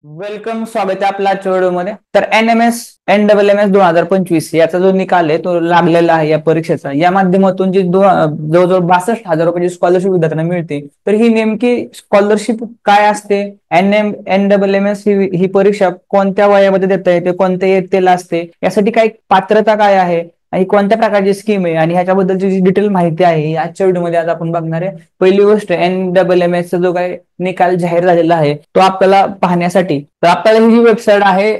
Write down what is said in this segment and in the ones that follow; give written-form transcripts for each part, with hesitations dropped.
Welcome, स्वागत आहे आपल्या आजच्या व्हिडिओमध्ये. तर NMS 2025 याचा जो निकाल आहे तो लागलेला आहे या परीक्षेचा. या माध्यमातून जी जवळजवळ 62,000 रुपयाची स्कॉलरशिप विद्यार्थ्यांना मिळते. तर ही नेमकी स्कॉलरशिप काय असते, NMS ही परीक्षा कोणत्या वयामध्ये देता येते, कोणत्या इयत्तेला असते, यासाठी काय पात्रता काय आहे आणि कोणत्या प्रकारची स्कीम आहे आणि ह्याच्याबद्दलची जी डिटेल माहिती आहे आजच्या व्हिडिओमध्ये आज आपण बघणार आहे. पहिली गोष्ट, NMS चा जो काही निकाल जाहीर झालेला आहे तो आपल्याला पाहण्यासाठी तर आपल्याला ही जी वेबसाईट आहे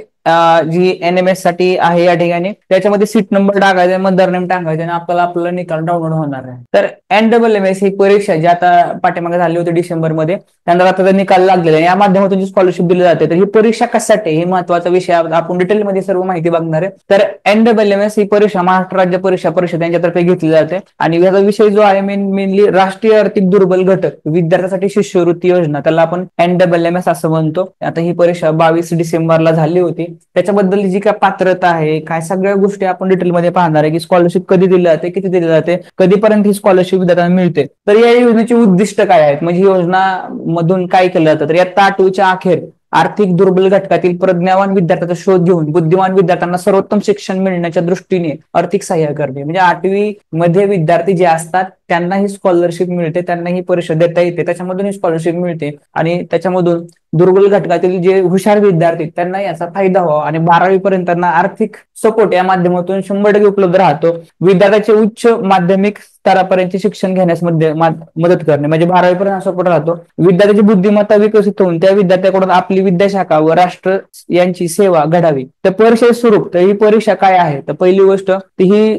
जी NMS साठी आहे या ठिकाणी त्याच्यामध्ये सीट नंबर टाकायचा, मदर नेम टाकायचं आणि आपल्याला निकाल डाउनलोड होणार आहे. तर NMS ही परीक्षा जी आता पाठीमागे झाली होती डिसेंबरमध्ये, त्यांना आता निकाल लागलेला आहे. या माध्यमातून जी स्कॉलरशिप दिली जाते तर ही परीक्षा कशासाठी, हे महत्वाचा विषय आपण डिटेलमध्ये सर्व माहिती बघणार आहे. तर NMS ही परीक्षा महाराष्ट्र राज्य परीक्षा परिषद यांच्यातर्फे घेतली जाते आणि याचा विषय जो आहे मेनली राष्ट्रीय आर्थिक दुर्बल घटक विद्यार्थ्यांसाठी शिष्यवृत्ती योजना, त्याला आपण NMS असं म्हणतो. आता ही परीक्षा 22 डिसेंबरला झाली होती. त्याच्याबद्दल जी काय पात्रता आहे, काय सगळ्या गोष्टी आपण डिटेलमध्ये पाहणार आहे की स्कॉलरशिप कधी दिली जाते, किती दिली जाते, कधीपर्यंत ही स्कॉलरशिप विद्यार्थ्यांना मिळते. तर या योजनेची उद्दिष्ट काय आहेत, म्हणजे ही योजना मधून काय केलं जातं. तर इयत्ता 8वीच्या अखेर आर्थिक दुर्बल घटकातील प्रज्ञावान विद्यार्थ्याचा शोध घेऊन बुद्धिमान विद्यार्थ्यांना सर्वोत्तम शिक्षण मिळण्याच्या दृष्टीने आर्थिक सहाय्य करणे. म्हणजे 8वी मध्ये विद्यार्थी जे असतात त्यांना ही स्कॉलरशिप मिळते, त्यांना ही परीक्षा देता येते, त्याच्यामधून ही स्कॉलरशिप मिळते आणि त्याच्यामधून दुर्बल घटकातील जे हुशार विद्यार्थी त्यांना याचा फायदा व्हावा आणि 12वी पर्यंत त्यांना आर्थिक सपोर्ट या माध्यमातून 100% उपलब्ध राहतो. विद्यार्थ्याचे उच्च माध्यमिक स्तरापर्यंत शिक्षण घेण्यास मदत करणे, म्हणजे 12वी पर्यंत सपोर्ट राहतो. विद्यार्थ्याची बुद्धिमत्ता विकसित होऊन त्या विद्यार्थ्याकडून आपली विद्याशाखा व राष्ट्र यांची सेवा घडावी. तर परीक्षेचे स्वरूप, तर ही परीक्षा काय आहे, तर पहिली गोष्ट ही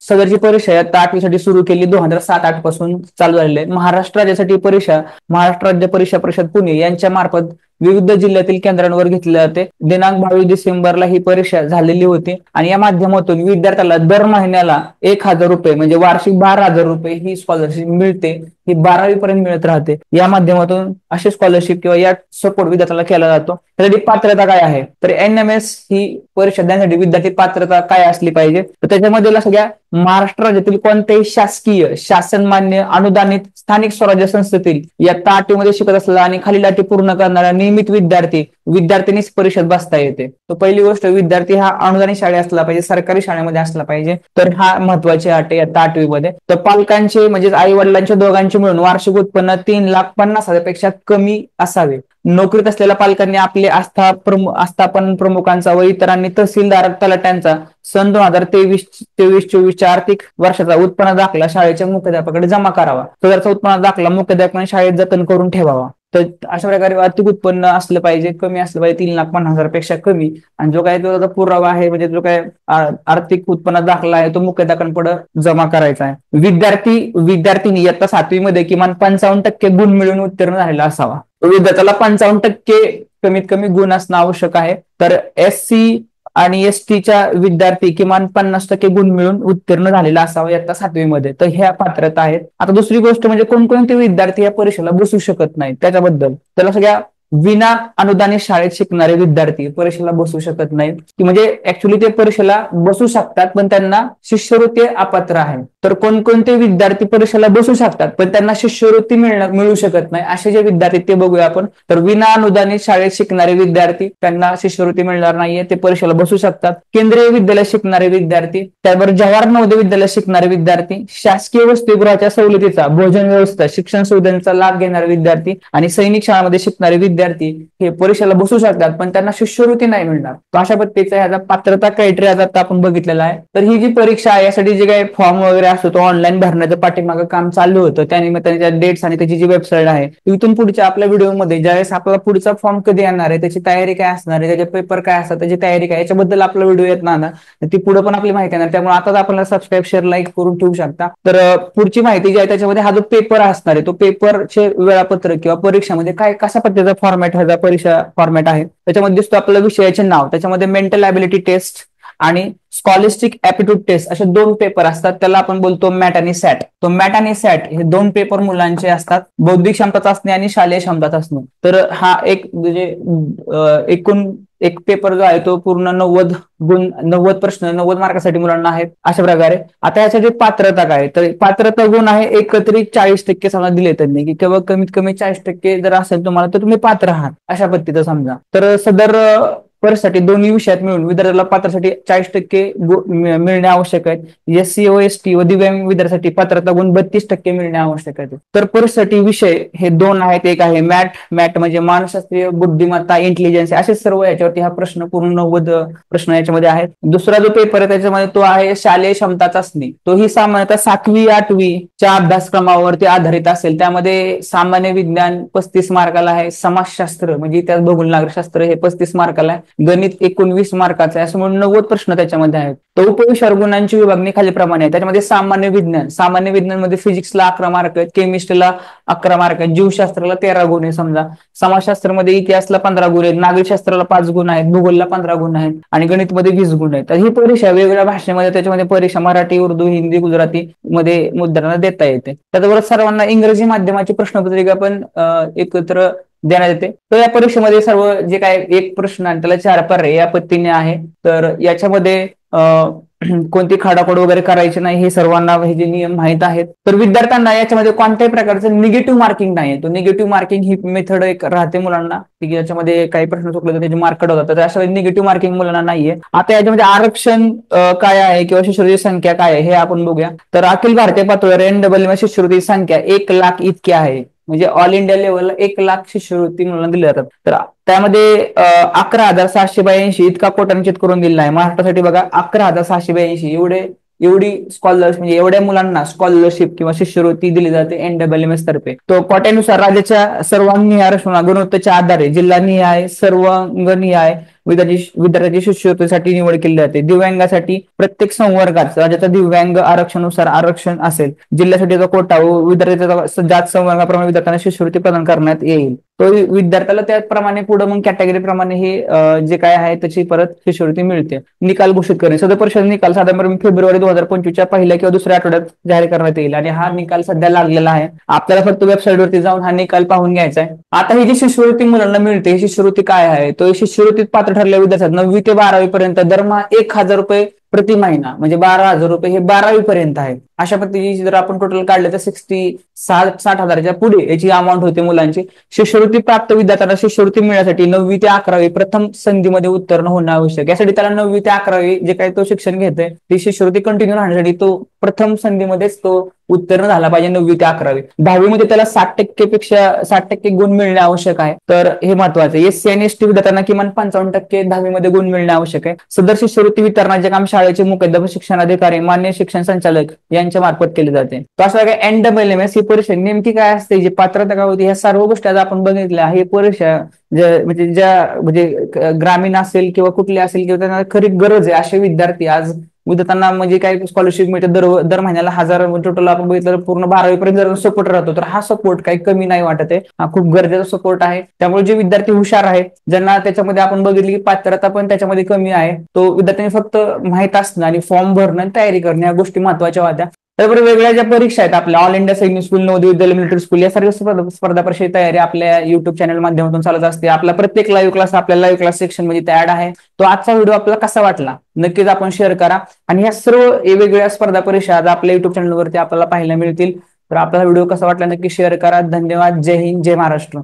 सदरची परीक्षा आता 8वी साठी सुरू केली, 2007-8 पासून चालू झालेली आहे. महाराष्ट्र राज्यासाठी परीक्षा महाराष्ट्र राज्य परीक्षा परिषद पुणे यांच्या मार्फत विविध जिल्ह्यातील केंद्रांवर घेतली जाते. दिनांक 22 डिसेंबरला ही परीक्षा झालेली होती आणि या माध्यमातून विद्यार्थ्याला दर महिन्याला 1,000 रुपये म्हणजे वार्षिक 12,000 रुपये ही स्कॉलरशिप मिळते. ही 12वी पर्यंत मिळत राहते. या माध्यमातून अशी स्कॉलरशिप किंवा या सपोर्ट विद्यार्थ्याला केला जातो. त्यासाठी पात्रता काय आहे, तर NMS ही परीक्षा देण्यासाठी विद्यार्थी पात्रता काय असली पाहिजे, तर त्याच्यामध्ये सगळ्या महाराष्ट्र राज्यातील कोणत्याही शासकीय शासनमान्य अनुदानित स्थानिक स्वराज्य संस्थेतील इयत्ता 8वी मध्ये शिकत असलेला आणि खालील अटी पूर्ण करणारा नियमित विद्यार्थीनीच परीक्षेत बसता येते. तर पहिली गोष्ट, विद्यार्थी हा अनुदानित शाळेत असला पाहिजे, सरकारी शाळेमध्ये असला पाहिजे. तर हा महत्वाची अट आहे इयत्ता 8वी मध्ये. तर पालकांचे म्हणजे आई वडिलांच्या दोघांचे मिळून वार्षिक उत्पन्न 3,50,000 पेक्षा कमी असावे. नोकरीत असलेल्या पालकांनी आपले आस्थापन प्रमुखांचा व इतरांनी तहसीलदार तलाट्यांचा सन 2023-24 आर्थिक वर्षाचा उत्पन्न दाखला शाळेच्या मुख्याध्यापकाकडे जमा करावा. सदरचा उत्पन्न दाखला मुख्याध्यापकाने शाळेत जतन करून ठेवावा. तर अशा प्रकारे आर्थिक उत्पन्न असलं पाहिजे, कमी असलं पाहिजे, 3,50,000 पेक्षा कमी. आणि जो काही तो पुरावा आहे म्हणजे जो काय आर्थिक उत्पन्न दाखला आहे तो मुख्याध्यापकांपुढे जमा करायचा आहे. विद्यार्थिनी इयत्ता 7वी मध्ये किमान 55% गुण मिळवून उत्तीर्ण झालेला असावा. विद्यार्थ्याला 55% कमीत कमी गुण असणं आवश्यक आहे. तर SC आणि STच्या विद्यार्थी किमान 50% गुण मिळून उत्तीर्ण झालेला असावा इयत्ता 7वी मध्ये. तर ह्या पात्रता आहेत. आता दुसरी गोष्ट म्हणजे कोणकोणते विद्यार्थी या परीक्षेला बसू शकत नाहीत त्याच्याबद्दल. त्याला सगळ्या विना अनुदानित शाळेत शिकणारे विद्यार्थी परीक्षेला बसू शकत नाहीत, की म्हणजे ऍक्च्युली ते परीक्षेला बसू शकतात पण त्यांना शिष्यवृत्ती अपात्र आहे. तर कोणकोणते विद्यार्थी परीक्षेला बसू शकतात पण त्यांना शिष्यवृत्ती मिळू शकत नाही, असे जे विद्यार्थी ते बघूया आपण. तर विना अनुदानित शाळेत शिकणारे विद्यार्थी, त्यांना शिष्यवृत्ती मिळणार नाहीये, ते परीक्षेला बसू शकतात. केंद्रीय विद्यालयात शिकणारे विद्यार्थी, त्याबरोबर जवाहर नवोदय विद्यालयात शिकणारे विद्यार्थी, शासकीय वसतिगृहाच्या सवलतीचा, भोजन व्यवस्था, शिक्षण सुविधांचा लाभ घेणारे विद्यार्थी आणि सैनिक शाळांमध्ये शिकणारे विद्यार्थी हे परीक्षेला बसू शकतात पण त्यांना शिष्यवृत्ती नाही मिळणार. तर अशा पद्धतीचा ह्याचा पात्रता क्रायटेरिया आता आपण बघितलेला आहे. तर ही जी परीक्षा आहे यासाठी जे काही फॉर्म वगैरे असतो तो ऑनलाईन भरण्याचं पाठीमागं काम चालू होतं. त्यानिमित्ताने त्या डेट्स आणि त्याची जी वेबसाईट आहे इथून पुढच्या आपल्या व्हिडिओमध्ये ज्यावेळेस आपला पुढचा फॉर्म कधी येणार आहे, त्याची तयारी काय असणार आहे, त्याचे पेपर काय असतात, त्याची तयारी काय, याच्याबद्दल आपला व्हिडिओ येत ना ती पुढे पण आपली माहिती येणार. त्यामुळे आता आपल्याला सबस्क्राईब, शेअर, लाईक करून ठेवू शकता. तर पुढची माहिती जी आहे त्याच्यामध्ये हा जो पेपर असणार आहे तो पेपरचे वेळापत्रक किंवा परीक्षेमध्ये काय कशा पद्धतीचा फॉर्मॅट ह्याचा परीक्षा फॉर्मॅट आहे त्याच्यामध्ये दिसतो आपल्याला विषयाचे नाव, त्याच्यामध्ये मेंटल ॲबिलिटी टेस्ट आणि स्कॉलिस्टिक ऍप्टिट्यूड टेस्ट असे 2 पेपर असतात. त्याला आपण बोलतो मॅट आणि सॅट. तो मॅट आणि सॅट हे 2 पेपर मुलांचे असतात, बौद्धिक क्षमता चाचणी आणि शालेय क्षमता चाचणी. तर हा एक म्हणजे एकूण एक पेपर जो आहे तो पूर्ण 90 गुण, 90 प्रश्न 90 मार्कासाठी मुलांना आहेत अशा प्रकारे. आता यासाठी पात्रता काय, तर पात्रता गुण आहे एकत्रित 40% समजा दिले त्यांनी, की किंवा कमीत कमी 40% जर असेल तुम्हाला तर तुम्ही पात्र आहात अशा पद्धतीचं समजा. तर सदर परीक्षेसाठी दोन्ही विषयात मिळून विद्यार्थ्याला पात्रसाठी 40% मिळणे आवश्यक आहे. SC व ST व दिव्यांग विद्यार्थ्यासाठी पात्रता गुण 32% मिळणे आवश्यक आहे. तर परीक्षेसाठी विषय हे 2 आहेत. एक आहे मॅट म्हणजे मानसशास्त्रीय बुद्धिमत्ता, इंटेलिजन्स, असे सर्व याच्यावरती हा प्रश्न पूर्ण 90 प्रश्न याच्यामध्ये आहेत. दुसरा जो पेपर आहे त्याच्यामध्ये तो आहे शालेय क्षमता चाचणी. तो ही सामान्यतः 7वी 8वी च्या अभ्यासक्रमावरती आधारित असेल. त्यामध्ये सामान्य विज्ञान 35 मार्काला आहे, समाजशास्त्र म्हणजे इतिहास, भूगोल, नागरिकशास्त्र हे 35 मार्काला आहे, गणित 19 मार्काचं आहे, असं म्हणून 90 प्रश्न त्याच्यामध्ये आहेत. तर उपविषयावर गुणांची विभागणी खालीलप्रमाणे आहे. त्याच्यामध्ये सामान्य विज्ञानमध्ये फिजिक्सला 11 मार्क आहेत, केमिस्ट्रीला 11 मार्क आहेत, जीवशास्त्राला 13 गुण आहे समजा, समाजशास्त्रामध्ये इतिहासला 15 गुण आहेत, नागरिकशास्त्राला 5 गुण आहेत, भूगोलला 15 गुण आहेत आणि गणितमध्ये 20 गुण आहेत. तर ही परीक्षा वेगवेगळ्या भाषेमध्ये त्याच्यामध्ये परीक्षा मराठी, उर्दू, हिंदी, गुजराती मध्ये मुद्रांना देता येते. त्याचबरोबर सर्वांना इंग्रजी माध्यमाची प्रश्नपत्रिका पण एकत्र देण्यात येते. तर या परीक्षेमध्ये सर्व जे काय एक प्रश्न आणि त्याला 4 पर्याय या पद्धतीने आहे. तर याच्यामध्ये कोणती खाडाखोड वगैरे करायची नाही, हे सर्वांना हे जे नियम माहीत आहेत. तर विद्यार्थ्यांना याच्यामध्ये कोणत्याही प्रकारचं निगेटिव्ह मार्किंग नाही. तो निगेटिव्ह मार्किंग ही मेथड एक राहते मुलांना, की याच्यामध्ये काही प्रश्न चुकले तर त्याचे मार्क कट होतात. तर अशा निगेटिव्ह मार्किंग मुलांना नाहीये. आता याच्यामध्ये आरक्षण काय आहे किंवा शिष्यवृत्ती संख्या काय आहे हे आपण बघूया. तर अखिल भारतीय पातळीवर NMM शिष्यवृत्ती संख्या 1 लाख इतकी आहे. म्हणजे ऑल इंडिया लेवलला 1 लाख शिष्यवृत्ती मुलांना दिल्या जातात. तर त्यामध्ये 11,782 इतका कोटा निश्चित करून दिला आहे. महाराष्ट्रासाठी बघा 11,682 एवढी स्कॉलर्स म्हणजे एवढ्या मुलांना स्कॉलरशिप किंवा शिष्यवृत्ती दिली जाते NMM तर्फे. तो कोट्यानुसार राज्याच्या सर्वांगीण आरक्षण गुणवत्तेच्या आधारे जिल्हानिहाय सर्वांगनिहाय विद्यार्थ्याची शिष्यवृत्तीसाठी निवड केली जाते. दिव्यांगासाठी प्रत्येक संवर्गात राज्याच्या दिव्यांग आरक्षणानुसार आरक्षण असेल. जिल्ह्यासाठीचा कोटा व विद्यार्थ्याचा जात संवर्गाप्रमाणे विद्यार्थ्यांना शिष्यवृत्ती प्रदान करण्यात येईल. तो विद्यार्थ्याला त्याचप्रमाणे पुढे मग कॅटेगरी प्रमाणे हे जे काय आहे त्याची परत शिष्यवृत्ती मिळते. निकाल घोषित करणे, सदर परिषद निकाल साधारण फेब्रुवारी 2025च्या पहिल्या किंवा दुसऱ्या आठवड्यात जाहीर करण्यात येईल आणि हा निकाल सध्या लागलेला आहे. आपल्याला फक्त वेबसाईटवरती जाऊन हा निकाल पाहून घ्यायचा आहे. आता ही जी शिष्यवृत्ती मुलांना मिळते, ही शिष्यवृत्ती काय आहे, तो शिष्यवृत्तीत पात्र ठरलेल्या विद्यार्थ्यांना 9वी ते 12वी पर्यंत दरमहा 1,000 रुपये प्रति महिना म्हणजे 12,000 रुपये हे 12वी पर्यंत आहे. अशा पद्धतीची जर आपण टोटल काढलं तर 60,000च्या पुढे याची अमाऊंट होते मुलांची. शिष्यवृत्ती प्राप्त विद्यार्थ्यांना शिष्यवृत्ती मिळण्यासाठी 9वी ते 11वी प्रथम संधीमध्ये उत्तीर्ण होणं आवश्यक. यासाठी त्याला 9वी ते 11वी जे काही तो शिक्षण घेतोय ती शिष्यवृत्ती कंटिन्यू राहण्यासाठी तो प्रथम संधीमध्येच तो उत्तीर्ण झाला पाहिजे 9वी ते 11वी. 10वी मध्ये त्याला 60% गुण मिळणे आवश्यक आहे. तर हे महत्वाचं आहे. SC आणि ST विद्यार्थ्यांना किमान 55% 10वी मध्ये गुण मिळणे आवश्यक आहे. सदर शिष्यवृत्ती वितरणाचे काम शाळेचे मुख्याध्यापक, शिक्षणाधिकारी, मान्य शिक्षण संचालक यांच्या मार्फत केले जाते. तर असं काय NMM ही परीक्षा नेमकी काय असते, जी पात्रता काय होती, ह्या सर्व गोष्टी आज आपण बघितल्या. ही परीक्षा म्हणजे ग्रामीण असेल किंवा कुठली असेल किंवा त्यांना खरी गरज आहे असे विद्यार्थी आज विद्यार्थ्यांना म्हणजे काही स्कॉलरशिप मिळते दर महिन्याला 1000 टोटल आपण बघितलं तर पूर्ण 12वी पर्यंत जर सपोर्ट राहतो तर हा सपोर्ट काही कमी नाही वाटत आहे. हा खूप गरजेचा सपोर्ट आहे. त्यामुळे जे विद्यार्थी हुशार आहेत, ज्यांना त्याच्यामध्ये आपण बघितली की पात्रता पण त्याच्यामध्ये कमी आहे, तो विद्यार्थ्यांनी फक्त माहित असणं आणि फॉर्म भरणं आणि तयारी करणं या गोष्टी महत्वाच्या होत्या. त्याबरोबर वेगळ्या ज्या परीक्षा आहेत आपल्या ऑल इंडिया सैनिक school, Navodaya Vidyalaya, military school या सर्व स्पर्धा परीक्षेची तयारी आपल्या युट्यूब चॅनल माध्यमातून चालत असते. आपला प्रत्येक लाईव्ह क्लास आपल्या लाईव्ह क्लास सेक्शन मध्ये त्या ऍड आहे. तो आजचा व्हिडिओ आपल्याला कसा वाटला नक्कीच आपण शेअर करा आणि या सर्व वेगवेगळ्या स्पर्धा परीक्षा आज आपल्या युट्यूब चॅनलवरती आपल्याला पाहायला मिळतील. तर आपला व्हिडिओ कसा वाटला नक्की शेअर करा. धन्यवाद. जय हिंद, जय महाराष्ट्र.